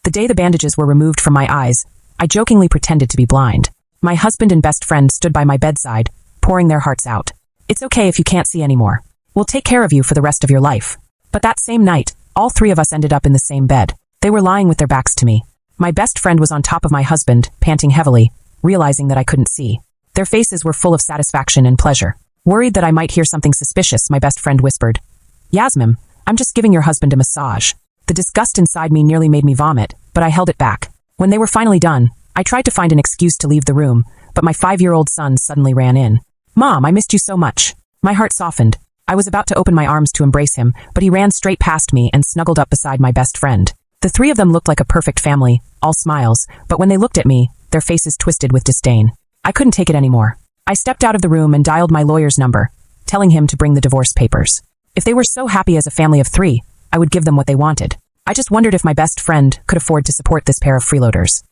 The day the bandages were removed from my eyes, I jokingly pretended to be blind. My husband and best friend stood by my bedside, pouring their hearts out. It's okay if you can't see anymore. We'll take care of you for the rest of your life. But that same night, all three of us ended up in the same bed. They were lying with their backs to me. My best friend was on top of my husband, panting heavily, realizing that I couldn't see. Their faces were full of satisfaction and pleasure. Worried that I might hear something suspicious, my best friend whispered, "Yasmin, I'm just giving your husband a massage." The disgust inside me nearly made me vomit, but I held it back. When they were finally done, I tried to find an excuse to leave the room, but my 5-year-old son suddenly ran in. "Mom, I missed you so much." My heart softened. I was about to open my arms to embrace him, but he ran straight past me and snuggled up beside my best friend. The three of them looked like a perfect family, all smiles, but when they looked at me, their faces twisted with disdain. I couldn't take it anymore. I stepped out of the room and dialed my lawyer's number, telling him to bring the divorce papers. If they were so happy as a family of 3, I would give them what they wanted. I just wondered if my best friend could afford to support this pair of freeloaders.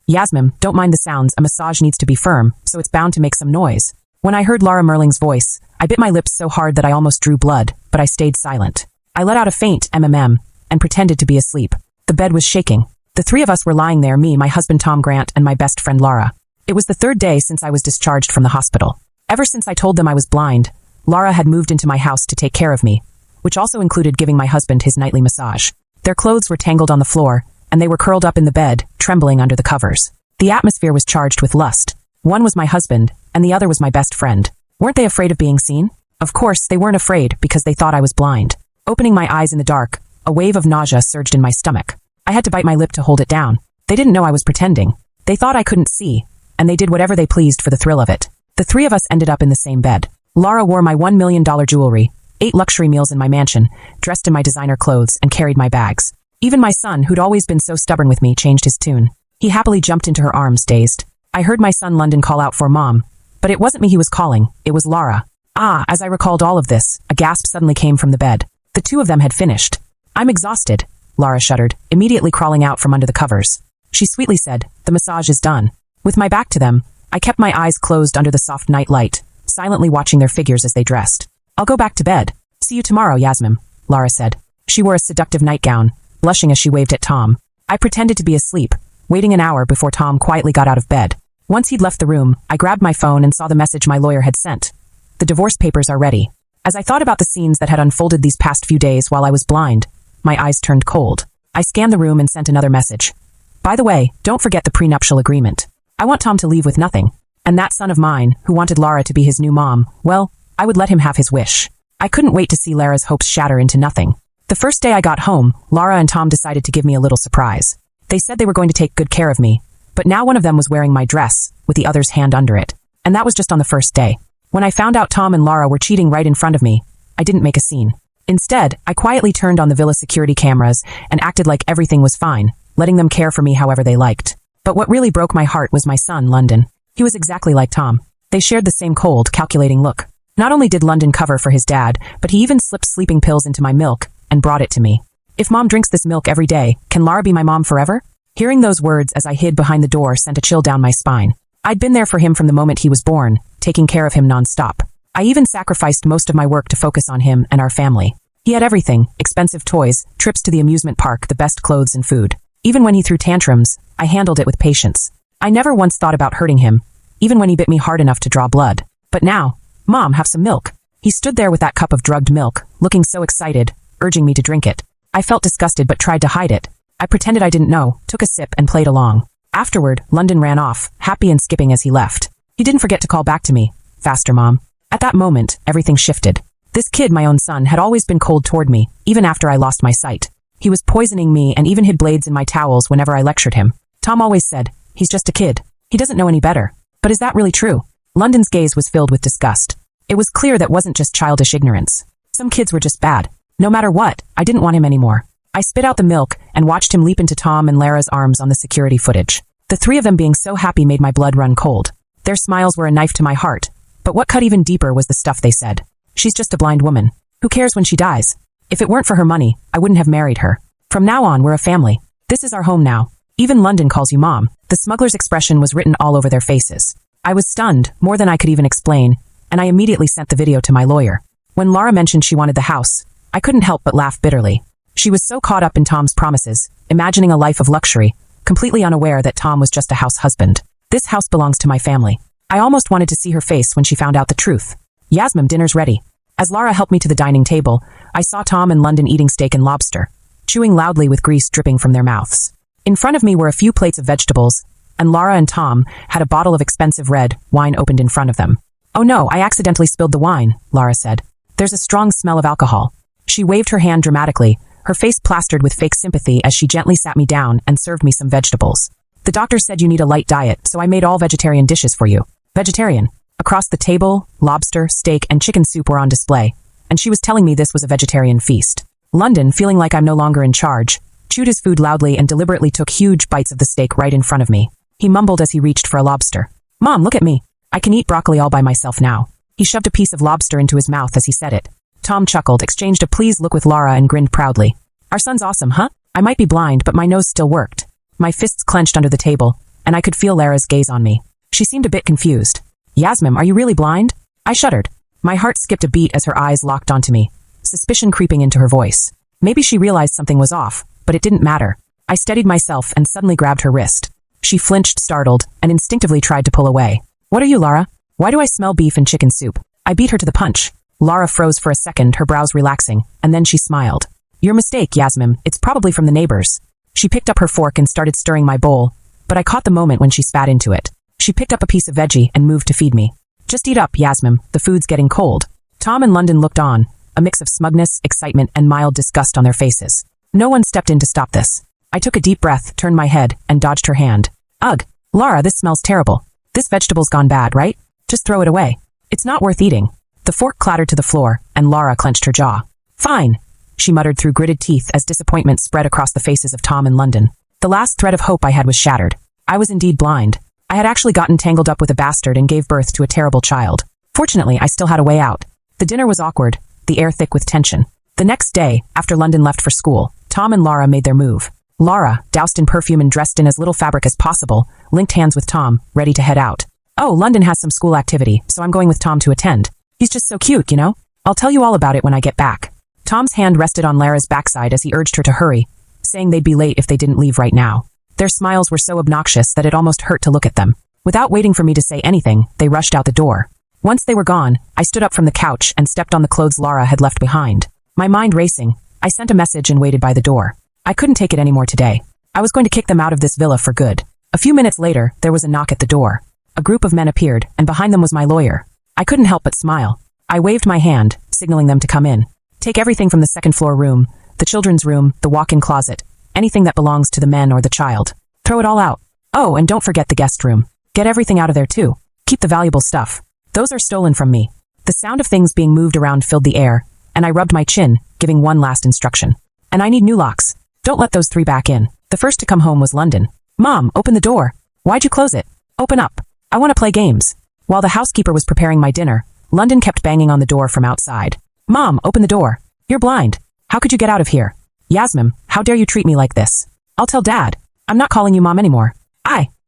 Yasmin, don't mind the sounds, a massage needs to be firm, so it's bound to make some noise." When I heard Laura Merling's voice, I bit my lips so hard that I almost drew blood, but I stayed silent. I let out a faint and pretended to be asleep. The bed was shaking. The three of us were lying there, me, my husband Tom Grant, and my best friend Laura. It was the 3rd day since I was discharged from the hospital. Ever since I told them I was blind, Laura had moved into my house to take care of me, which also included giving my husband his nightly massage. Their clothes were tangled on the floor, and they were curled up in the bed, trembling under the covers. The atmosphere was charged with lust. One was my husband, and the other was my best friend. Weren't they afraid of being seen? Of course, they weren't afraid because they thought I was blind. Opening my eyes in the dark, a wave of nausea surged in my stomach. I had to bite my lip to hold it down. They didn't know I was pretending. They thought I couldn't see, and they did whatever they pleased for the thrill of it. The three of us ended up in the same bed. Laura wore my $1 million jewelry, ate luxury meals in my mansion, dressed in my designer clothes, and carried my bags. Even my son, who'd always been so stubborn with me, changed his tune. He happily jumped into her arms, dazed. I heard my son London call out for Mom, but it wasn't me he was calling, it was Laura. As I recalled all of this, a gasp suddenly came from the bed. The two of them had finished. "I'm exhausted," Laura shuddered, immediately crawling out from under the covers. She sweetly said, "The massage is done." With my back to them, I kept my eyes closed under the soft night light, silently watching their figures as they dressed. "I'll go back to bed. See you tomorrow, Yasmin," Laura said. She wore a seductive nightgown, blushing as she waved at Tom. I pretended to be asleep, waiting an hour before Tom quietly got out of bed. Once he'd left the room, I grabbed my phone and saw the message my lawyer had sent. "The divorce papers are ready." As I thought about the scenes that had unfolded these past few days while I was blind, my eyes turned cold. I scanned the room and sent another message. "By the way, don't forget the prenuptial agreement. I want Tom to leave with nothing. And that son of mine, who wanted Laura to be his new mom, well, I would let him have his wish." I couldn't wait to see Lara's hopes shatter into nothing. The first day I got home, Laura and Tom decided to give me a little surprise. They said they were going to take good care of me, but now one of them was wearing my dress, with the other's hand under it. And that was just on the first day. When I found out Tom and Laura were cheating right in front of me, I didn't make a scene. Instead, I quietly turned on the villa security cameras and acted like everything was fine, letting them care for me however they liked. But what really broke my heart was my son, London. He was exactly like Tom. They shared the same cold, calculating look. Not only did London cover for his dad, but he even slipped sleeping pills into my milk and brought it to me. "If Mom drinks this milk every day, can Laura be my mom forever?" Hearing those words as I hid behind the door sent a chill down my spine. I'd been there for him from the moment he was born, taking care of him nonstop. I even sacrificed most of my work to focus on him and our family. He had everything: expensive toys, trips to the amusement park, the best clothes and food. Even when he threw tantrums, I handled it with patience. I never once thought about hurting him, even when he bit me hard enough to draw blood. But now, "Mom, have some milk." He stood there with that cup of drugged milk, looking so excited, urging me to drink it. I felt disgusted but tried to hide it. I pretended I didn't know, took a sip and played along. Afterward, London ran off, happy and skipping as he left. He didn't forget to call back to me. "Faster, Mom." At that moment, everything shifted. This kid, my own son, had always been cold toward me, even after I lost my sight. He was poisoning me and even hid blades in my towels whenever I lectured him. Tom always said, "He's just a kid. He doesn't know any better." But is that really true? London's gaze was filled with disgust. It was clear that wasn't just childish ignorance. Some kids were just bad. No matter what, I didn't want him anymore. I spit out the milk and watched him leap into Tom and Lara's arms on the security footage. The three of them being so happy made my blood run cold. Their smiles were a knife to my heart. But what cut even deeper was the stuff they said. "She's just a blind woman. Who cares when she dies? If it weren't for her money, I wouldn't have married her. From now on, we're a family. This is our home now. Even London calls you Mom." The smuggler's expression was written all over their faces. I was stunned, more than I could even explain, and I immediately sent the video to my lawyer. When Laura mentioned she wanted the house, I couldn't help but laugh bitterly. She was so caught up in Tom's promises, imagining a life of luxury, completely unaware that Tom was just a house husband. This house belongs to my family. I almost wanted to see her face when she found out the truth. Yasmin, dinner's ready. As Lara helped me to the dining table, I saw Tom and London eating steak and lobster, chewing loudly with grease dripping from their mouths. In front of me were a few plates of vegetables, and Lara and Tom had a bottle of expensive red wine opened in front of them. Oh no, I accidentally spilled the wine, Lara said. There's a strong smell of alcohol. She waved her hand dramatically, her face plastered with fake sympathy as she gently sat me down and served me some vegetables. The doctor said you need a light diet, so I made all vegetarian dishes for you. Vegetarian. Across the table, lobster, steak, and chicken soup were on display, and she was telling me this was a vegetarian feast. London, feeling like I'm no longer in charge, chewed his food loudly and deliberately took huge bites of the steak right in front of me. He mumbled as he reached for a lobster. Mom, look at me. I can eat broccoli all by myself now. He shoved a piece of lobster into his mouth as he said it. Tom chuckled, exchanged a pleased look with Lara and grinned proudly. Our son's awesome, huh? I might be blind, but my nose still worked. My fists clenched under the table, and I could feel Lara's gaze on me. She seemed a bit confused. Yasmin, are you really blind? I shuddered. My heart skipped a beat as her eyes locked onto me, suspicion creeping into her voice. Maybe she realized something was off, but it didn't matter. I steadied myself and suddenly grabbed her wrist. She flinched, startled, and instinctively tried to pull away. What are you, Lara? Why do I smell beef and chicken soup? I beat her to the punch. Lara froze for a second, her brows relaxing, and then she smiled. Your mistake, Yasmin. It's probably from the neighbors. She picked up her fork and started stirring my bowl, but I caught the moment when she spat into it. She picked up a piece of veggie and moved to feed me. Just eat up, Yasmin. The food's getting cold. Tom and London looked on, a mix of smugness, excitement, and mild disgust on their faces. No one stepped in to stop this. I took a deep breath, turned my head, and dodged her hand. Ugh. Lara, this smells terrible. This vegetable's gone bad, right? Just throw it away. It's not worth eating. The fork clattered to the floor, and Lara clenched her jaw. Fine, she muttered through gritted teeth as disappointment spread across the faces of Tom and London. The last thread of hope I had was shattered. I was indeed blind. I had actually gotten tangled up with a bastard and gave birth to a terrible child. Fortunately, I still had a way out. The dinner was awkward, the air thick with tension. The next day, after London left for school, Tom and Lara made their move. Lara, doused in perfume and dressed in as little fabric as possible, linked hands with Tom, ready to head out. Oh, London has some school activity, so I'm going with Tom to attend. He's just so cute, you know? I'll tell you all about it when I get back. Tom's hand rested on Lara's backside as he urged her to hurry, saying they'd be late if they didn't leave right now. Their smiles were so obnoxious that it almost hurt to look at them. Without waiting for me to say anything, they rushed out the door. Once they were gone, I stood up from the couch and stepped on the clothes Lara had left behind. My mind racing, I sent a message and waited by the door. I couldn't take it anymore today. I was going to kick them out of this villa for good. A few minutes later, there was a knock at the door. A group of men appeared, and behind them was my lawyer. I couldn't help but smile. I waved my hand, signaling them to come in. Take everything from the second-floor room, the children's room, the walk-in closet, anything that belongs to the men or the child. Throw it all out. Oh, and don't forget the guest room. Get everything out of there, too. Keep the valuable stuff. Those are stolen from me. The sound of things being moved around filled the air, and I rubbed my chin, giving one last instruction. And I need new locks. Don't let those 3 back in. The first to come home was London. Mom, open the door. Why'd you close it? Open up. I want to play games. While the housekeeper was preparing my dinner, London kept banging on the door from outside. Mom, open the door. You're blind. How could you get out of here? Yasmin, how dare you treat me like this? I'll tell Dad. I'm not calling you Mom anymore.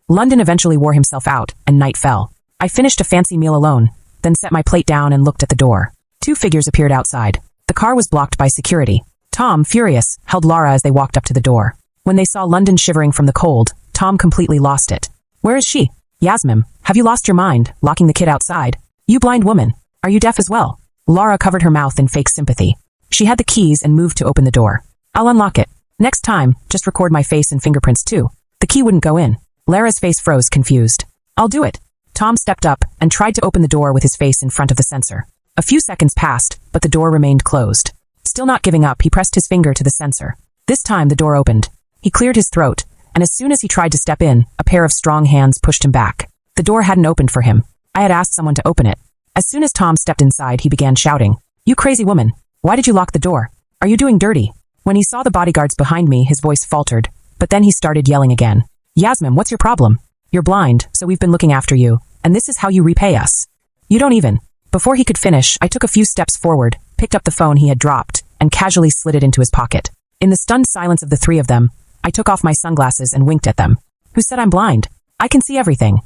London eventually wore himself out, and night fell. I finished a fancy meal alone, then set my plate down and looked at the door. 2 figures appeared outside. The car was blocked by security. Tom, furious, held Lara as they walked up to the door. When they saw London shivering from the cold, Tom completely lost it. Where is she? Yasmin, have you lost your mind, locking the kid outside? You blind woman. Are you deaf as well? Lara covered her mouth in fake sympathy. She had the keys and moved to open the door. I'll unlock it. Next time, just record my face and fingerprints too. The key wouldn't go in. Lara's face froze, confused. I'll do it. Tom stepped up and tried to open the door with his face in front of the sensor. A few seconds passed, but the door remained closed. Still not giving up, he pressed his finger to the sensor. This time, the door opened. He cleared his throat, and as soon as he tried to step in, a pair of strong hands pushed him back. The door hadn't opened for him. I had asked someone to open it. As soon as Tom stepped inside, he began shouting, "You crazy woman! Why did you lock the door? Are you doing dirty?" When he saw the bodyguards behind me, his voice faltered, but then he started yelling again. Yasmin, what's your problem? You're blind, so we've been looking after you, and this is how you repay us. You don't even. Before he could finish, I took a few steps forward, picked up the phone he had dropped, and casually slid it into his pocket. In the stunned silence of the 3 of them, I took off my sunglasses and winked at them. Who said I'm blind? I can see everything.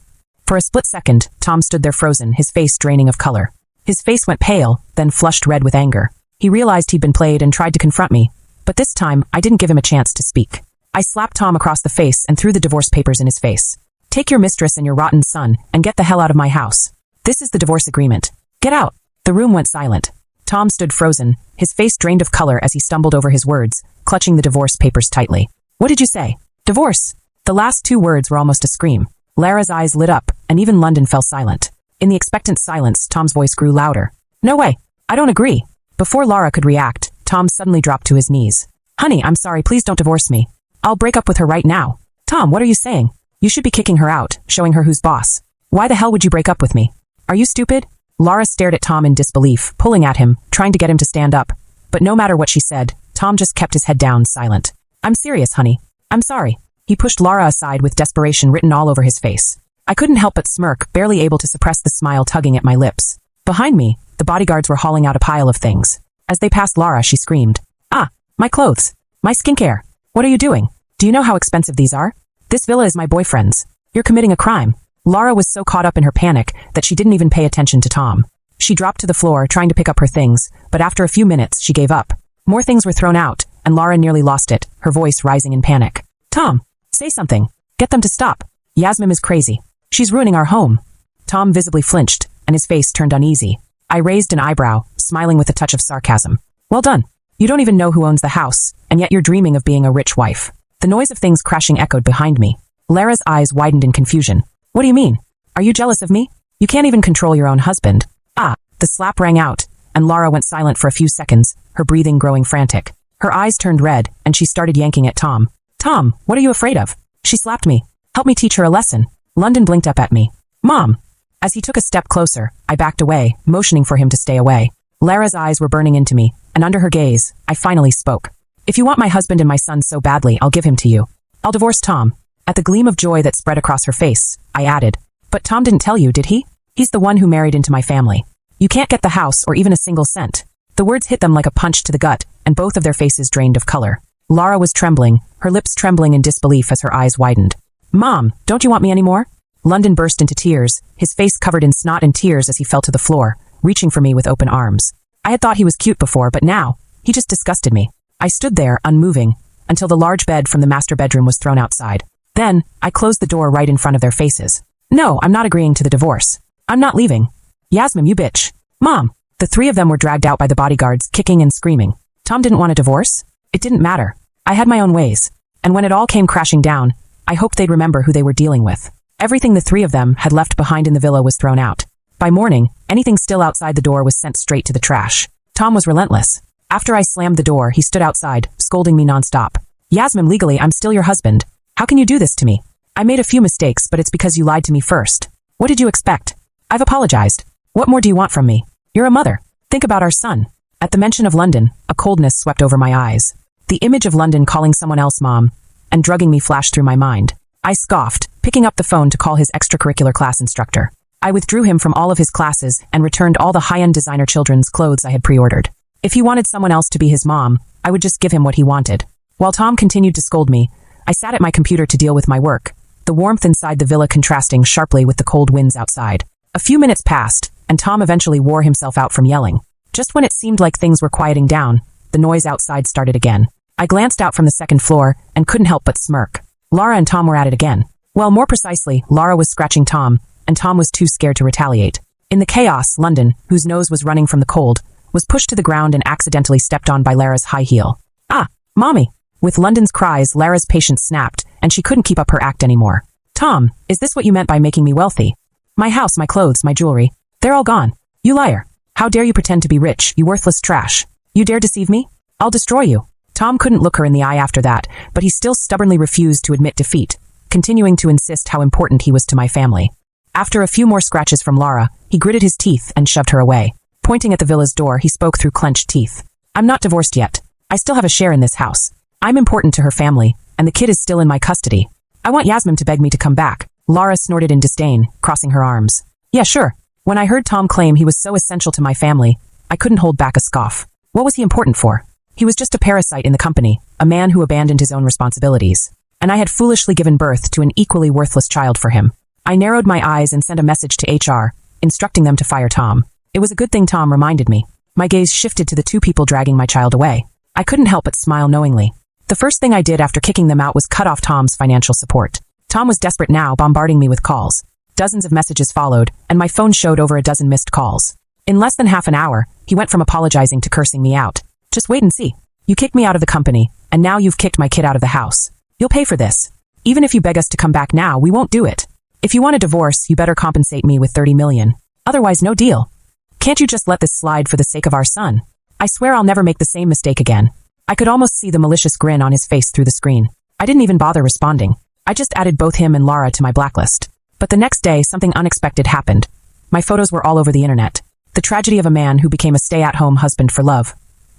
For a split second, Tom stood there frozen, his face draining of color. His face went pale, then flushed red with anger. He realized he'd been played and tried to confront me, but this time I didn't give him a chance to speak. I slapped Tom across the face and threw the divorce papers in his face. Take your mistress and your rotten son and get the hell out of my house. This is the divorce agreement. Get out. The room went silent. Tom stood frozen, his face drained of color as he stumbled over his words, clutching the divorce papers tightly. What did you say? Divorce. The last two words were almost a scream. Lara's eyes lit up, and even London fell silent. In the expectant silence, Tom's voice grew louder. No way. I don't agree. Before Lara could react, Tom suddenly dropped to his knees. Honey, I'm sorry, please don't divorce me. I'll break up with her right now. Tom, what are you saying? You should be kicking her out, showing her who's boss. Why the hell would you break up with me? Are you stupid? Lara stared at Tom in disbelief, pulling at him, trying to get him to stand up. But no matter what she said, Tom just kept his head down, silent. I'm serious, honey. I'm sorry. He pushed Lara aside with desperation written all over his face. I couldn't help but smirk, barely able to suppress the smile tugging at my lips. Behind me, the bodyguards were hauling out a pile of things. As they passed Lara, she screamed. Ah, my clothes. My skincare. What are you doing? Do you know how expensive these are? This villa is my boyfriend's. You're committing a crime. Lara was so caught up in her panic that she didn't even pay attention to Tom. She dropped to the floor, trying to pick up her things, but after a few minutes, she gave up. More things were thrown out, and Lara nearly lost it, her voice rising in panic. Tom, say something. Get them to stop. Yasmin is crazy. She's ruining our home. Tom visibly flinched, and his face turned uneasy. I raised an eyebrow, smiling with a touch of sarcasm. Well done. You don't even know who owns the house, and yet you're dreaming of being a rich wife. The noise of things crashing echoed behind me. Lara's eyes widened in confusion. What do you mean? Are you jealous of me? You can't even control your own husband. Ah, the slap rang out, and Lara went silent for a few seconds, her breathing growing frantic. Her eyes turned red, and she started yanking at Tom. Tom, what are you afraid of? She slapped me. Help me teach her a lesson. London blinked up at me. Mom. As he took a step closer, I backed away, motioning for him to stay away. Lara's eyes were burning into me, and under her gaze, I finally spoke. If you want my husband and my son so badly, I'll give him to you. I'll divorce Tom. At the gleam of joy that spread across her face, I added. But Tom didn't tell you, did he? He's the one who married into my family. You can't get the house or even a single cent. The words hit them like a punch to the gut, and both of their faces drained of color. Lara was trembling, her lips trembling in disbelief as her eyes widened. Mom, don't you want me anymore? London burst into tears, his face covered in snot and tears as he fell to the floor, reaching for me with open arms. I had thought he was cute before, but now, he just disgusted me. I stood there, unmoving, until the large bed from the master bedroom was thrown outside. Then, I closed the door right in front of their faces. No, I'm not agreeing to the divorce. I'm not leaving. Yasmin, you bitch. Mom. The three of them were dragged out by the bodyguards, kicking and screaming. Tom didn't want a divorce. It didn't matter. I had my own ways. And when it all came crashing down, I hoped they'd remember who they were dealing with. Everything the three of them had left behind in the villa was thrown out. By morning, anything still outside the door was sent straight to the trash. Tom was relentless. After I slammed the door, he stood outside, scolding me nonstop. Yasmin, legally, I'm still your husband. How can you do this to me? I made a few mistakes, but it's because you lied to me first. What did you expect? I've apologized. What more do you want from me? You're a mother. Think about our son. At the mention of London, a coldness swept over my eyes. The image of London calling someone else mom and drugging me flashed through my mind. I scoffed, picking up the phone to call his extracurricular class instructor. I withdrew him from all of his classes and returned all the high-end designer children's clothes I had pre-ordered. If he wanted someone else to be his mom, I would just give him what he wanted. While Tom continued to scold me, I sat at my computer to deal with my work, the warmth inside the villa contrasting sharply with the cold winds outside. A few minutes passed, and Tom eventually wore himself out from yelling. Just when it seemed like things were quieting down, the noise outside started again. I glanced out from the second floor and couldn't help but smirk. Lara and Tom were at it again. Well, more precisely, Lara was scratching Tom, and Tom was too scared to retaliate. In the chaos, London, whose nose was running from the cold, was pushed to the ground and accidentally stepped on by Lara's high heel. Ah, Mommy! With London's cries, Lara's patience snapped, and she couldn't keep up her act anymore. Tom, is this what you meant by making me wealthy? My house, my clothes, my jewelry, they're all gone. You liar. How dare you pretend to be rich, you worthless trash. You dare deceive me? I'll destroy you. Tom couldn't look her in the eye after that, but he still stubbornly refused to admit defeat, continuing to insist how important he was to my family. After a few more scratches from Lara, he gritted his teeth and shoved her away. Pointing at the villa's door, he spoke through clenched teeth. I'm not divorced yet. I still have a share in this house. I'm important to her family, and the kid is still in my custody. I want Yasmin to beg me to come back. Lara snorted in disdain, crossing her arms. Yeah, sure. When I heard Tom claim he was so essential to my family, I couldn't hold back a scoff. What was he important for? He was just a parasite in the company, a man who abandoned his own responsibilities. And I had foolishly given birth to an equally worthless child for him. I narrowed my eyes and sent a message to HR, instructing them to fire Tom. It was a good thing Tom reminded me. My gaze shifted to the two people dragging my child away. I couldn't help but smile knowingly. The first thing I did after kicking them out was cut off Tom's financial support. Tom was desperate now, bombarding me with calls. Dozens of messages followed, and my phone showed over a dozen missed calls. In less than half an hour, he went from apologizing to cursing me out. Just wait and see. You kicked me out of the company, and now you've kicked my kid out of the house. You'll pay for this. Even if you beg us to come back now, we won't do it. If you want a divorce, you better compensate me with $30 million. Otherwise, no deal. Can't you just let this slide for the sake of our son? I swear I'll never make the same mistake again. I could almost see the malicious grin on his face through the screen. I didn't even bother responding. I just added both him and Laura to my blacklist. But the next day, something unexpected happened. My photos were all over the internet. The tragedy of a man who became a stay-at-home husband for love.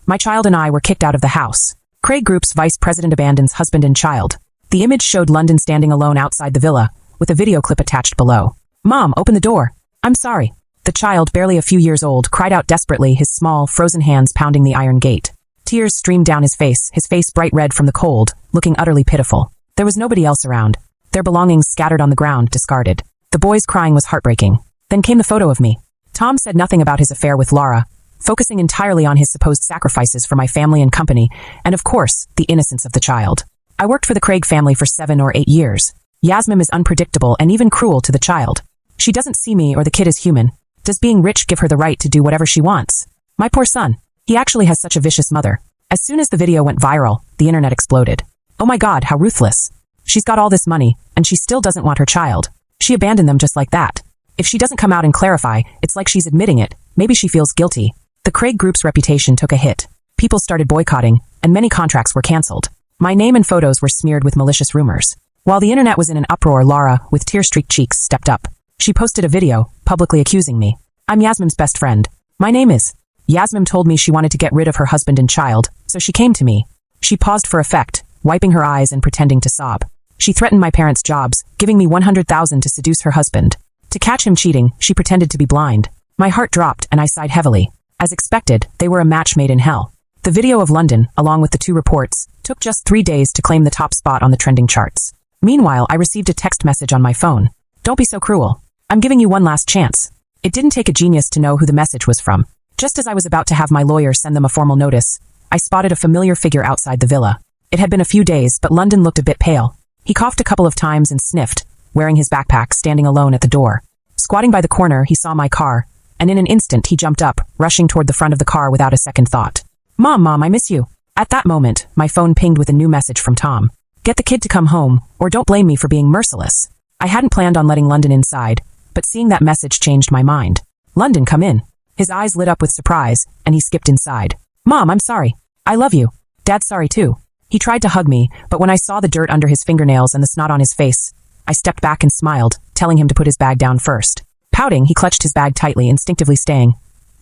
My child and I were kicked out of the house. Craig Group's vice president abandons husband and child. The image showed London standing alone outside the villa, with a video clip attached below. Mom, open the door. I'm sorry. The child, barely a few years old, cried out desperately, his small, frozen hands pounding the iron gate. Tears streamed down his face bright red from the cold, looking utterly pitiful. There was nobody else around. Their belongings scattered on the ground, discarded. The boy's crying was heartbreaking. Then came the photo of me. Tom said nothing about his affair with Laura, focusing entirely on his supposed sacrifices for my family and company, and of course, the innocence of the child. I worked for the Craig family for 7 or 8 years. Yasmin is unpredictable and even cruel to the child. She doesn't see me or the kid as human. Does being rich give her the right to do whatever she wants? My poor son. He actually has such a vicious mother. As soon as the video went viral, the internet exploded. Oh my God, how ruthless. She's got all this money, and she still doesn't want her child. She abandoned them just like that. If she doesn't come out and clarify, it's like she's admitting it. Maybe she feels guilty. The Craig Group's reputation took a hit. People started boycotting, and many contracts were canceled. My name and photos were smeared with malicious rumors. While the internet was in an uproar, Laura, with tear-streaked cheeks, stepped up. She posted a video, publicly accusing me. I'm Yasmin's best friend. My name is. Yasmin told me she wanted to get rid of her husband and child, so she came to me. She paused for effect, wiping her eyes and pretending to sob. She threatened my parents' jobs, giving me $100,000 to seduce her husband. To catch him cheating, she pretended to be blind. My heart dropped and I sighed heavily. As expected, they were a match made in hell. The video of London, along with the 2 reports, took just 3 days to claim the top spot on the trending charts. Meanwhile, I received a text message on my phone. Don't be so cruel. I'm giving you one last chance. It didn't take a genius to know who the message was from. Just as I was about to have my lawyer send them a formal notice, I spotted a familiar figure outside the villa. It had been a few days, but London looked a bit pale. He coughed a couple of times and sniffed, wearing his backpack, standing alone at the door. Squatting by the corner, he saw my car, and in an instant he jumped up, rushing toward the front of the car without a second thought. Mom, I miss you. At that moment, my phone pinged with a new message from Tom. Get the kid to come home, or don't blame me for being merciless. I hadn't planned on letting London inside, but seeing that message changed my mind. London, come in. His eyes lit up with surprise, and he skipped inside. Mom, I'm sorry. I love you. Dad's sorry too. He tried to hug me, but when I saw the dirt under his fingernails and the snot on his face, I stepped back and smiled, telling him to put his bag down first. Pouting, he clutched his bag tightly, instinctively staying.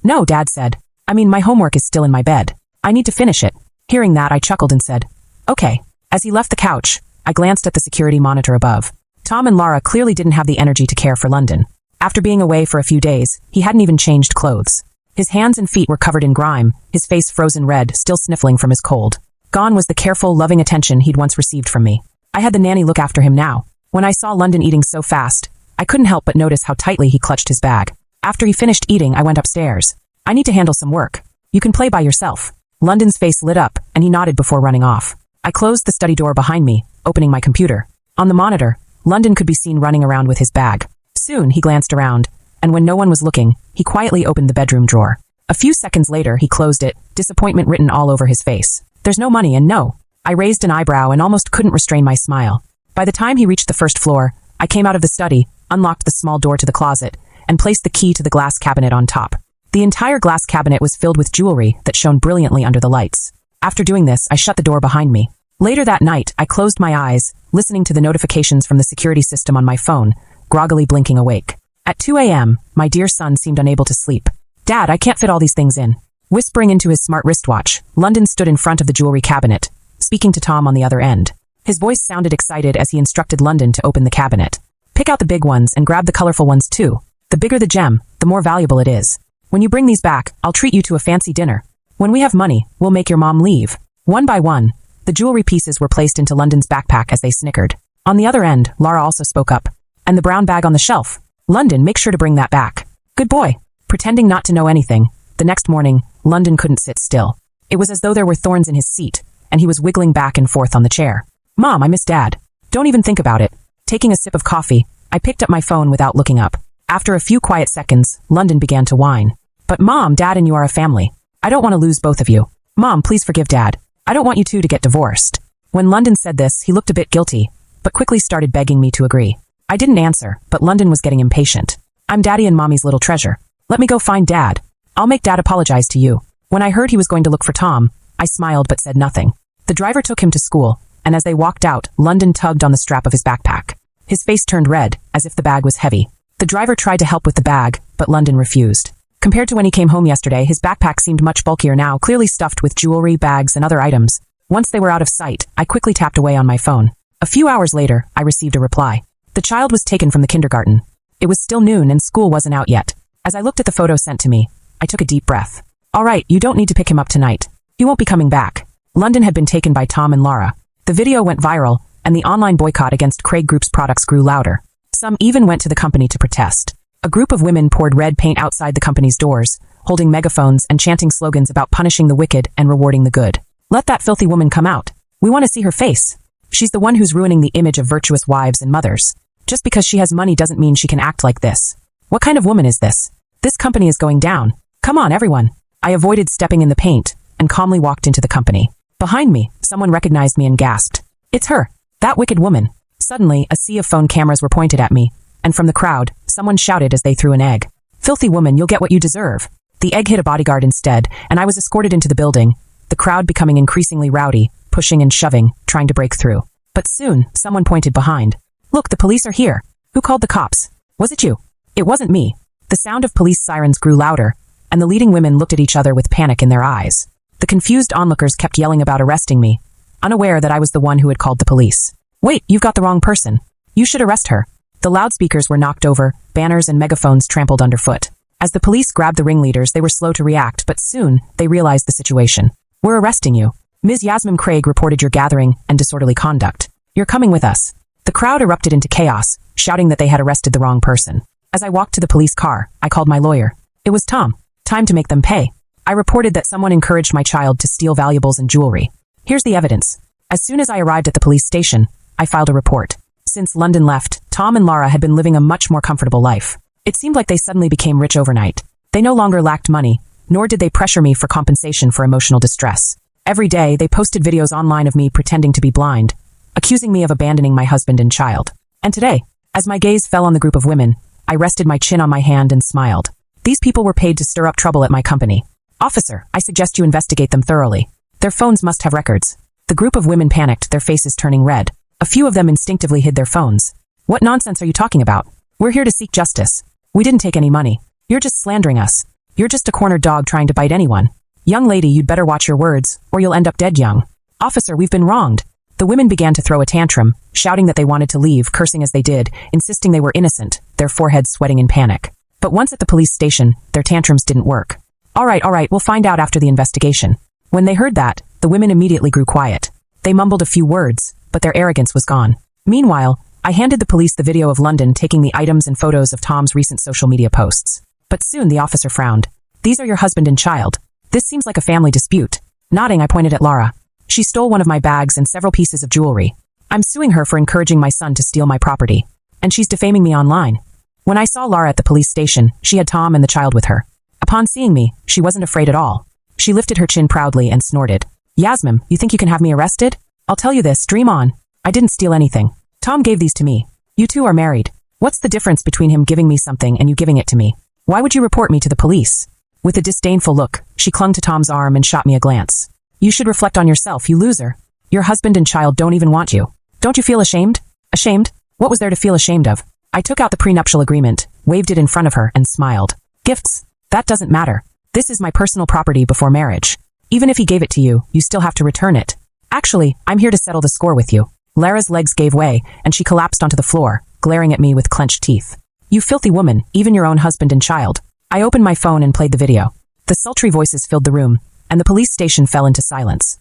No, Dad said. I mean, my homework is still in my bed. I need to finish it. Hearing that, I chuckled and said, okay. As he left the couch, I glanced at the security monitor above. Tom and Laura clearly didn't have the energy to care for London. After being away for a few days, he hadn't even changed clothes. His hands and feet were covered in grime, his face frozen red, still sniffling from his cold. Gone was the careful, loving attention he'd once received from me. I had the nanny look after him now. When I saw London eating so fast, I couldn't help but notice how tightly he clutched his bag. After he finished eating, I went upstairs. I need to handle some work. You can play by yourself. London's face lit up, and he nodded before running off. I closed the study door behind me, opening my computer. On the monitor, London could be seen running around with his bag. Soon, he glanced around, and when no one was looking, he quietly opened the bedroom drawer. A few seconds later, he closed it, disappointment written all over his face. There's no money and no. I raised an eyebrow and almost couldn't restrain my smile. By the time he reached the first floor, I came out of the study, unlocked the small door to the closet, and placed the key to the glass cabinet on top. The entire glass cabinet was filled with jewelry that shone brilliantly under the lights. After doing this, I shut the door behind me. Later that night, I closed my eyes, listening to the notifications from the security system on my phone, groggily blinking awake. At 2 a.m., my dear son seemed unable to sleep. Dad, I can't fit all these things in. Whispering into his smart wristwatch, London stood in front of the jewelry cabinet, speaking to Tom on the other end. His voice sounded excited as he instructed London to open the cabinet. Pick out the big ones and grab the colorful ones too. The bigger the gem, the more valuable it is. When you bring these back, I'll treat you to a fancy dinner. When we have money, we'll make your mom leave. One by one, the jewelry pieces were placed into London's backpack as they snickered. On the other end, Laura also spoke up. And the brown bag on the shelf. London, make sure to bring that back. Good boy. Pretending not to know anything, the next morning, London couldn't sit still. It was as though there were thorns in his seat, and he was wiggling back and forth on the chair. Mom, I miss Dad. Don't even think about it. Taking a sip of coffee, I picked up my phone without looking up. After a few quiet seconds, London began to whine. But Mom, Dad and you are a family. I don't want to lose both of you. Mom, please forgive Dad. I don't want you two to get divorced. When London said this, he looked a bit guilty, but quickly started begging me to agree. I didn't answer, but London was getting impatient. I'm Daddy and Mommy's little treasure. Let me go find Dad. I'll make Dad apologize to you. When I heard he was going to look for Tom, I smiled but said nothing. The driver took him to school, and as they walked out, London tugged on the strap of his backpack. His face turned red, as if the bag was heavy. The driver tried to help with the bag, but London refused. Compared to when he came home yesterday, his backpack seemed much bulkier now, clearly stuffed with jewelry, bags, and other items. Once they were out of sight, I quickly tapped away on my phone. A few hours later, I received a reply. The child was taken from the kindergarten. It was still noon and school wasn't out yet. As I looked at the photo sent to me, I took a deep breath. All right, you don't need to pick him up tonight. He won't be coming back. London had been taken by Tom and Laura. The video went viral, and the online boycott against Craig Group's products grew louder. Some even went to the company to protest. A group of women poured red paint outside the company's doors, holding megaphones and chanting slogans about punishing the wicked and rewarding the good. Let that filthy woman come out. We want to see her face. She's the one who's ruining the image of virtuous wives and mothers. Just because she has money doesn't mean she can act like this. What kind of woman is this? This company is going down. Come on, everyone. I avoided stepping in the paint and calmly walked into the company. Behind me, someone recognized me and gasped. It's her. That wicked woman. Suddenly, a sea of phone cameras were pointed at me, and from the crowd, someone shouted as they threw an egg. Filthy woman, you'll get what you deserve. The egg hit a bodyguard instead, and I was escorted into the building, the crowd becoming increasingly rowdy, pushing and shoving, trying to break through. But soon, someone pointed behind. Look, the police are here. Who called the cops? Was it you? It wasn't me. The sound of police sirens grew louder, and the leading women looked at each other with panic in their eyes. The confused onlookers kept yelling about arresting me, unaware that I was the one who had called the police. Wait, you've got the wrong person. You should arrest her. The loudspeakers were knocked over, banners and megaphones trampled underfoot. As the police grabbed the ringleaders, they were slow to react, but soon they realized the situation. We're arresting you. Ms. Yasmin Craig reported your gathering and disorderly conduct. You're coming with us. The crowd erupted into chaos, shouting that they had arrested the wrong person. As I walked to the police car, I called my lawyer. It was Tom. Time to make them pay. I reported that someone encouraged my child to steal valuables and jewelry. Here's the evidence. As soon as I arrived at the police station, I filed a report. Since London left, Tom and Laura had been living a much more comfortable life. It seemed like they suddenly became rich overnight. They no longer lacked money, nor did they pressure me for compensation for emotional distress. Every day, they posted videos online of me pretending to be blind, accusing me of abandoning my husband and child. And today, as my gaze fell on the group of women, I rested my chin on my hand and smiled. These people were paid to stir up trouble at my company. Officer, I suggest you investigate them thoroughly. Their phones must have records. The group of women panicked, their faces turning red. A few of them instinctively hid their phones. What nonsense are you talking about? We're here to seek justice. We didn't take any money. You're just slandering us. You're just a cornered dog trying to bite anyone. Young lady, you'd better watch your words, or you'll end up dead young. Officer, we've been wronged. The women began to throw a tantrum, shouting that they wanted to leave, cursing as they did, insisting they were innocent, their foreheads sweating in panic. But once at the police station, their tantrums didn't work. All right, we'll find out after the investigation. When they heard that, the women immediately grew quiet. They mumbled a few words, but their arrogance was gone. Meanwhile, I handed the police the video of London taking the items and photos of Tom's recent social media posts. But soon the officer frowned. These are your husband and child. This seems like a family dispute. Nodding, I pointed at Laura. She stole one of my bags and several pieces of jewelry. I'm suing her for encouraging my son to steal my property. And she's defaming me online. When I saw Laura at the police station, she had Tom and the child with her. Upon seeing me, she wasn't afraid at all. She lifted her chin proudly and snorted. Yasmin, you think you can have me arrested? I'll tell you this, dream on. I didn't steal anything. Tom gave these to me. You two are married. What's the difference between him giving me something and you giving it to me? Why would you report me to the police? With a disdainful look, she clung to Tom's arm and shot me a glance. You should reflect on yourself, you loser. Your husband and child don't even want you. Don't you feel ashamed? Ashamed? What was there to feel ashamed of? I took out the prenuptial agreement, waved it in front of her, and smiled. Gifts? That doesn't matter. This is my personal property before marriage. Even if he gave it to you, you still have to return it. Actually, I'm here to settle the score with you. Lara's legs gave way, and she collapsed onto the floor, glaring at me with clenched teeth. You filthy woman, even your own husband and child. I opened my phone and played the video. The sultry voices filled the room, and the police station fell into silence.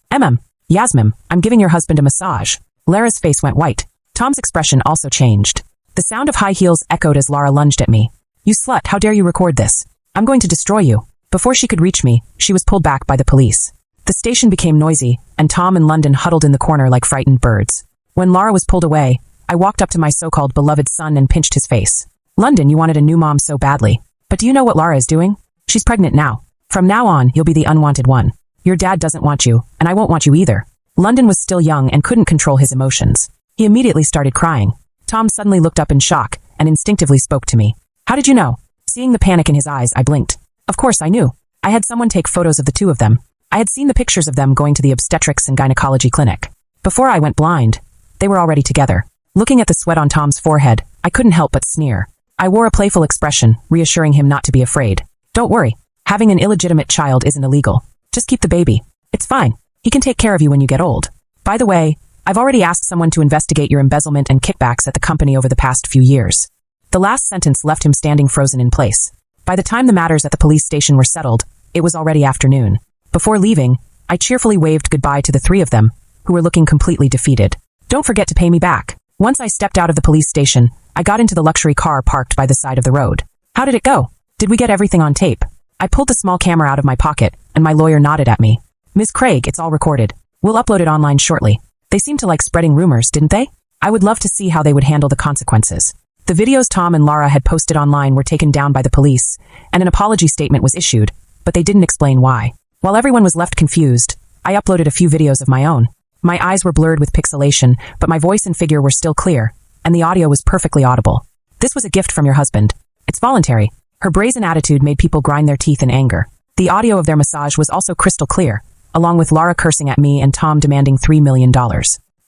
Yasmin, I'm giving your husband a massage. Lara's face went white. Tom's expression also changed. The sound of high heels echoed as Lara lunged at me. You slut, how dare you record this? I'm going to destroy you. Before she could reach me, she was pulled back by the police. The station became noisy, and Tom and London huddled in the corner like frightened birds. When Lara was pulled away, I walked up to my so-called beloved son and pinched his face. London, you wanted a new mom so badly. But do you know what Lara is doing? She's pregnant now. From now on, you'll be the unwanted one. Your dad doesn't want you, and I won't want you either. London was still young and couldn't control his emotions. He immediately started crying. Tom suddenly looked up in shock and instinctively spoke to me. How did you know? Seeing the panic in his eyes, I blinked. Of course I knew. I had someone take photos of the two of them. I had seen the pictures of them going to the obstetrics and gynecology clinic. Before I went blind, they were already together. Looking at the sweat on Tom's forehead, I couldn't help but sneer. I wore a playful expression, reassuring him not to be afraid. Don't worry. Having an illegitimate child isn't illegal. Just keep the baby. It's fine. He can take care of you when you get old. By the way, I've already asked someone to investigate your embezzlement and kickbacks at the company over the past few years. The last sentence left him standing frozen in place. By the time the matters at the police station were settled, it was already afternoon. Before leaving, I cheerfully waved goodbye to the three of them, who were looking completely defeated. Don't forget to pay me back. Once I stepped out of the police station, I got into the luxury car parked by the side of the road. How did it go? Did we get everything on tape? I pulled the small camera out of my pocket, and my lawyer nodded at me. Ms. Craig, it's all recorded. We'll upload it online shortly. They seemed to like spreading rumors, didn't they? I would love to see how they would handle the consequences. The videos Tom and Lara had posted online were taken down by the police, and an apology statement was issued, but they didn't explain why. While everyone was left confused, I uploaded a few videos of my own. My eyes were blurred with pixelation, but my voice and figure were still clear, and the audio was perfectly audible. This was a gift from your husband. It's voluntary. Her brazen attitude made people grind their teeth in anger. The audio of their massage was also crystal clear, along with Lara cursing at me and Tom demanding $3 million.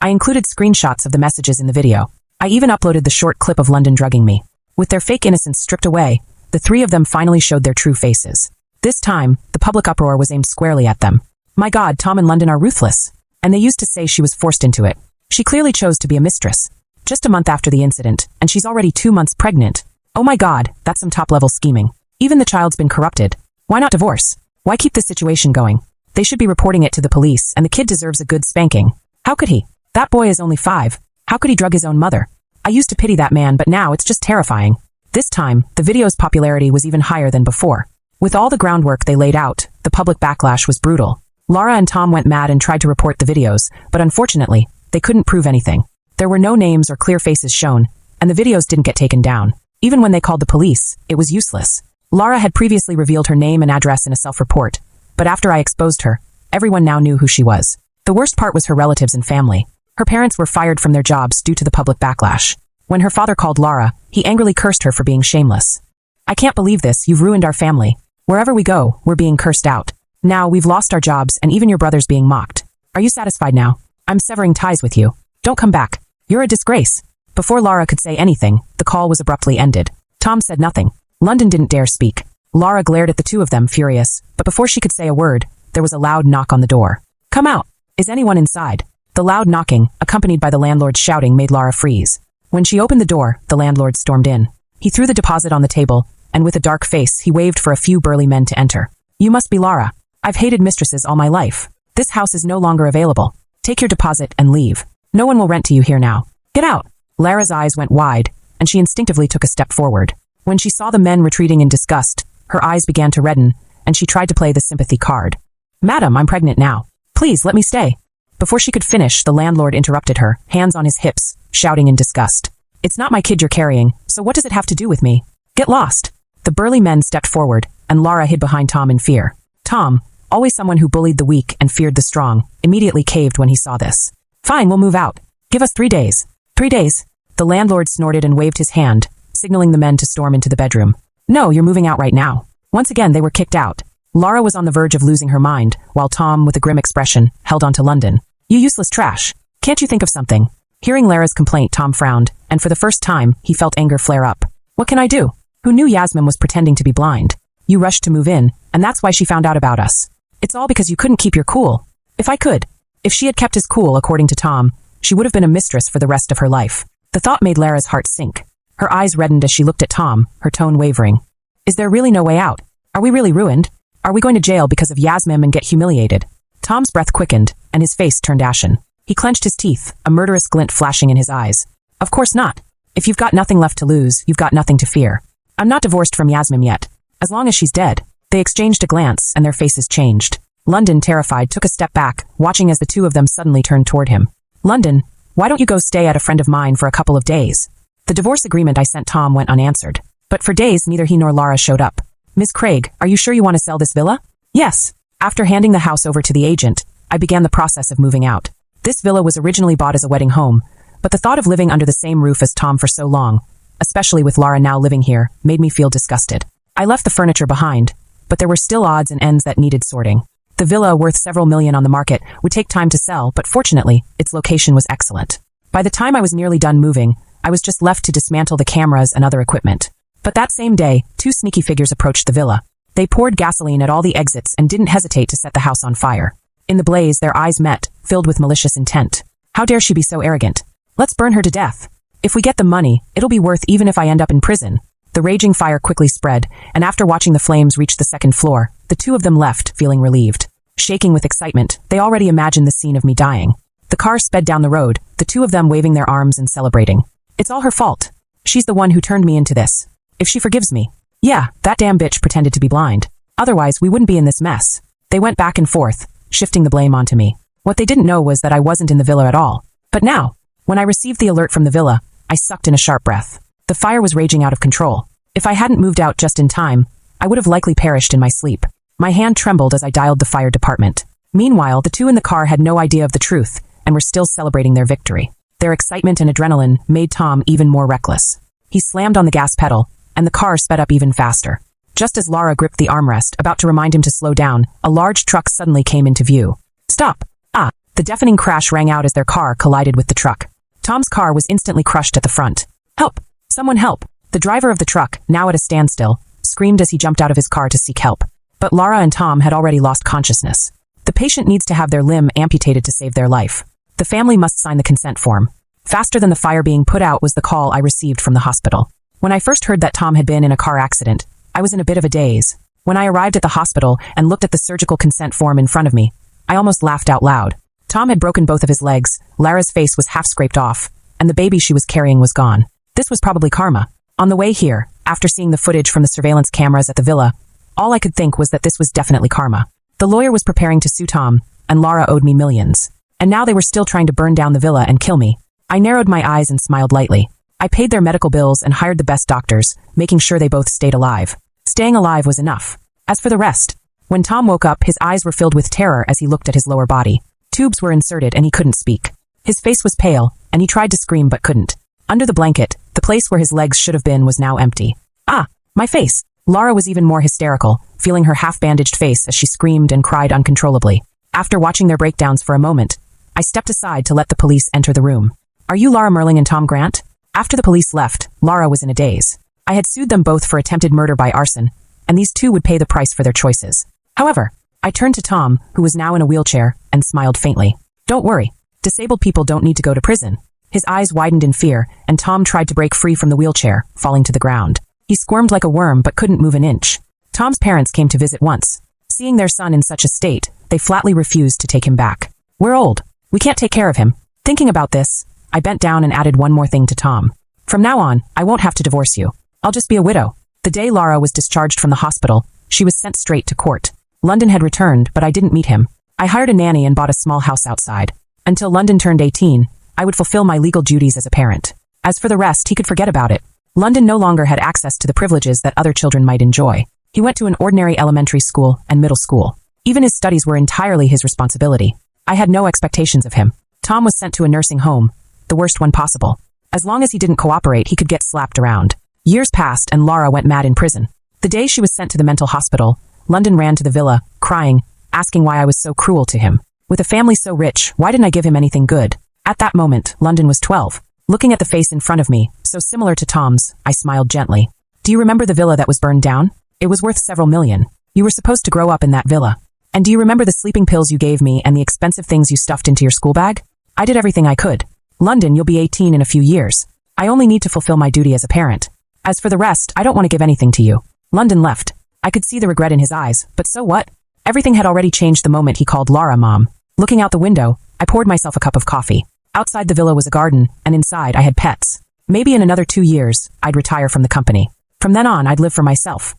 I included screenshots of the messages in the video. I even uploaded the short clip of London drugging me. With their fake innocence stripped away, the three of them finally showed their true faces. This time, the public uproar was aimed squarely at them. My God, Tom and London are ruthless. And they used to say she was forced into it. She clearly chose to be a mistress. Just a month after the incident, and she's already 2 months pregnant. Oh my God, that's some top-level scheming. Even the child's been corrupted. Why not divorce? Why keep this situation going? They should be reporting it to the police, and the kid deserves a good spanking. How could he? That boy is only 5. How could he drug his own mother? I used to pity that man, but now it's just terrifying. This time, the video's popularity was even higher than before. With all the groundwork they laid out, the public backlash was brutal. Lara and Tom went mad and tried to report the videos, but unfortunately, they couldn't prove anything. There were no names or clear faces shown, and the videos didn't get taken down. Even when they called the police, it was useless. Lara had previously revealed her name and address in a self-report, but after I exposed her, everyone now knew who she was. The worst part was her relatives and family. Her parents were fired from their jobs due to the public backlash. When her father called Lara, he angrily cursed her for being shameless. I can't believe this, you've ruined our family. Wherever we go, we're being cursed out. Now, we've lost our jobs and even your brother's being mocked. Are you satisfied now? I'm severing ties with you. Don't come back. You're a disgrace. Before Lara could say anything, the call was abruptly ended. Tom said nothing. London didn't dare speak. Lara glared at the two of them, furious, but before she could say a word, there was a loud knock on the door. Come out. Is anyone inside? The loud knocking, accompanied by the landlord's shouting, made Lara freeze. When she opened the door, the landlord stormed in. He threw the deposit on the table, and with a dark face, he waved for a few burly men to enter. You must be Lara. I've hated mistresses all my life. This house is no longer available. Take your deposit and leave. No one will rent to you here now. Get out. Lara's eyes went wide, and she instinctively took a step forward. When she saw the men retreating in disgust, her eyes began to redden, and she tried to play the sympathy card. Madam, I'm pregnant now. Please, let me stay. Before she could finish, the landlord interrupted her, hands on his hips, shouting in disgust. It's not my kid you're carrying, so what does it have to do with me? Get lost. The burly men stepped forward, and Lara hid behind Tom in fear. Tom, always someone who bullied the weak and feared the strong, immediately caved when he saw this. Fine, we'll move out. Give us 3 days. 3 days. The landlord snorted and waved his hand, signaling the men to storm into the bedroom. No, you're moving out right now. Once again, they were kicked out. Lara was on the verge of losing her mind, while Tom, with a grim expression, held on to London. You useless trash. Can't you think of something? Hearing Lara's complaint, Tom frowned, and for the first time, he felt anger flare up. What can I do? Who knew Yasmin was pretending to be blind? You rushed to move in, and that's why she found out about us. It's all because you couldn't keep your cool. If I could. If she had kept his cool, according to Tom, she would have been a mistress for the rest of her life. The thought made Lara's heart sink. Her eyes reddened as she looked at Tom, her tone wavering. Is there really no way out? Are we really ruined? Are we going to jail because of Yasmin and get humiliated? Tom's breath quickened, and his face turned ashen. He clenched his teeth, a murderous glint flashing in his eyes. Of course not. If you've got nothing left to lose, you've got nothing to fear. I'm not divorced from Yasmin yet. As long as she's dead. They exchanged a glance, and their faces changed. London, terrified, took a step back, watching as the two of them suddenly turned toward him. London, why don't you go stay at a friend of mine for a couple of days? The divorce agreement I sent Tom went unanswered. But for days, neither he nor Lara showed up. Miss Craig, are you sure you want to sell this villa? Yes. After handing the house over to the agent, I began the process of moving out. This villa was originally bought as a wedding home, but the thought of living under the same roof as Tom for so long, especially with Lara now living here, made me feel disgusted. I left the furniture behind, but there were still odds and ends that needed sorting. The villa, worth several million on the market, would take time to sell, but fortunately, its location was excellent. By the time I was nearly done moving, I was just left to dismantle the cameras and other equipment. But that same day, two sneaky figures approached the villa. They poured gasoline at all the exits and didn't hesitate to set the house on fire. In the blaze, their eyes met, filled with malicious intent. How dare she be so arrogant? Let's burn her to death. If we get the money, it'll be worth even if I end up in prison. The raging fire quickly spread, and after watching the flames reach the second floor, the two of them left, feeling relieved. Shaking with excitement, they already imagined the scene of me dying. The car sped down the road, the two of them waving their arms and celebrating. It's all her fault. She's the one who turned me into this. If she forgives me. Yeah, that damn bitch pretended to be blind. Otherwise, we wouldn't be in this mess. They went back and forth, shifting the blame onto me. What they didn't know was that I wasn't in the villa at all. But now, when I received the alert from the villa, I sucked in a sharp breath. The fire was raging out of control. If I hadn't moved out just in time, I would have likely perished in my sleep. My hand trembled as I dialed the fire department. Meanwhile, the two in the car had no idea of the truth and were still celebrating their victory. Their excitement and adrenaline made Tom even more reckless. He slammed on the gas pedal, and the car sped up even faster. Just as Lara gripped the armrest, about to remind him to slow down, a large truck suddenly came into view. Stop! Ah! The deafening crash rang out as their car collided with the truck. Tom's car was instantly crushed at the front. Help! Someone help! The driver of the truck, now at a standstill, screamed as he jumped out of his car to seek help. But Lara and Tom had already lost consciousness. The patient needs to have their limb amputated to save their life. The family must sign the consent form. Faster than the fire being put out was the call I received from the hospital. When I first heard that Tom had been in a car accident, I was in a bit of a daze. When I arrived at the hospital and looked at the surgical consent form in front of me, I almost laughed out loud. Tom had broken both of his legs, Lara's face was half scraped off, and the baby she was carrying was gone. This was probably karma. On the way here, after seeing the footage from the surveillance cameras at the villa, all I could think was that this was definitely karma. The lawyer was preparing to sue Tom, and Lara owed me millions. And now they were still trying to burn down the villa and kill me. I narrowed my eyes and smiled lightly. I paid their medical bills and hired the best doctors, making sure they both stayed alive. Staying alive was enough. As for the rest, when Tom woke up, his eyes were filled with terror as he looked at his lower body. Tubes were inserted and he couldn't speak. His face was pale, and he tried to scream but couldn't. Under the blanket, the place where his legs should have been was now empty. Ah, my face! Lara was even more hysterical, feeling her half-bandaged face as she screamed and cried uncontrollably. After watching their breakdowns for a moment, I stepped aside to let the police enter the room. Are you Lara Merling and Tom Grant? After the police left, Lara was in a daze. I had sued them both for attempted murder by arson, and these two would pay the price for their choices. However, I turned to Tom, who was now in a wheelchair, and smiled faintly. Don't worry. Disabled people don't need to go to prison. His eyes widened in fear, and Tom tried to break free from the wheelchair, falling to the ground. He squirmed like a worm but couldn't move an inch. Tom's parents came to visit once. Seeing their son in such a state, they flatly refused to take him back. We're old. We can't take care of him. Thinking about this, I bent down and added one more thing to Tom. From now on, I won't have to divorce you. I'll just be a widow. The day Lara was discharged from the hospital, she was sent straight to court. London had returned, but I didn't meet him. I hired a nanny and bought a small house outside. Until London turned 18, I would fulfill my legal duties as a parent. As for the rest, he could forget about it. London no longer had access to the privileges that other children might enjoy. He went to an ordinary elementary school and middle school. Even his studies were entirely his responsibility. I had no expectations of him. Tom was sent to a nursing home, the worst one possible. As long as he didn't cooperate, he could get slapped around. Years passed and Lara went mad in prison. The day she was sent to the mental hospital, London ran to the villa, crying, asking why I was so cruel to him. With a family so rich, why didn't I give him anything good? At that moment, London was 12. Looking at the face in front of me, so similar to Tom's, I smiled gently. Do you remember the villa that was burned down? It was worth several million. You were supposed to grow up in that villa. And do you remember the sleeping pills you gave me and the expensive things you stuffed into your school bag? I did everything I could. London, you'll be 18 in a few years. I only need to fulfill my duty as a parent. As for the rest, I don't want to give anything to you. London left. I could see the regret in his eyes, but so what? Everything had already changed the moment he called Lara Mom. Looking out the window, I poured myself a cup of coffee. Outside the villa was a garden, and inside I had pets. Maybe in another 2 years, I'd retire from the company. From then on, I'd live for myself.